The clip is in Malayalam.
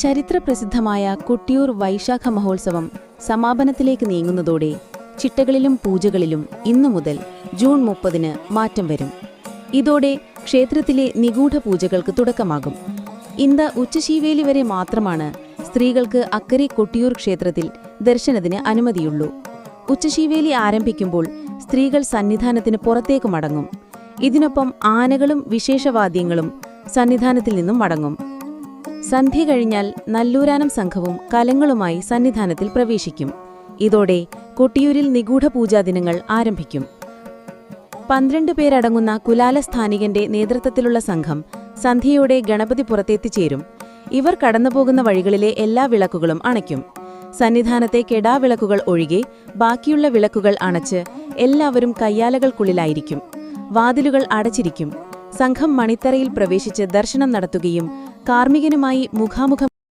ചരിത്രപ്രസിദ്ധമായ കൊട്ടിയൂർ വൈശാഖ മഹോത്സവം സമാപനത്തിലേക്ക് നീങ്ങുന്നതോടെ ചിട്ടകളിലും പൂജകളിലും ഇന്നു മുതൽ ജൂൺ 30-ന് മാറ്റം വരും. ഇതോടെ ക്ഷേത്രത്തിലെ നിഗൂഢ പൂജകൾക്ക് തുടക്കമാകും. ഇന്ന് ഉച്ചശീവേലി വരെ മാത്രമാണ് സ്ത്രീകൾക്ക് അക്കരെ കൊട്ടിയൂർ ക്ഷേത്രത്തിൽ ദർശനത്തിന് അനുമതിയുള്ളൂ. ഉച്ചശീവേലി ആരംഭിക്കുമ്പോൾ സ്ത്രീകൾ സന്നിധാനത്തിന് പുറത്തേക്ക് മടങ്ങും. ഇതിനൊപ്പം ആനകളും വിശേഷവാദ്യങ്ങളും സന്നിധാനത്തിൽ നിന്നും മടങ്ങും. സന്ധ്യ കഴിഞ്ഞാൽ നല്ലൂരാനം സംഘവും കലങ്ങളുമായി സന്നിധാനത്തിൽ പ്രവേശിക്കും. ഇതോടെ കൊട്ടിയൂരിൽ നിഗൂഢ പൂജാദിനങ്ങൾ ആരംഭിക്കും. 12 പേരടങ്ങുന്ന കുലാലസ്ഥാനികന്റെ നേതൃത്വത്തിലുള്ള സംഘം സന്ധ്യയോടെ ഗണപതി പുറത്തെത്തിച്ചേരും. ഇവർ കടന്നുപോകുന്ന വഴികളിലെ എല്ലാ വിളക്കുകളും അണയ്ക്കും. സന്നിധാനത്തെ കെടാവിളക്കുകൾ ഒഴികെ ബാക്കിയുള്ള വിളക്കുകൾ അണച്ച് എല്ലാവരും കയ്യാലകൾക്കുള്ളിലായിരിക്കും. വാതിലുകൾ അടച്ചിരിക്കും. സംഘം മണിത്തറയിൽ പ്രവേശിച്ച് ദർശനം നടത്തുകയും കാർമ്മികനുമായി മുഖാമുഖം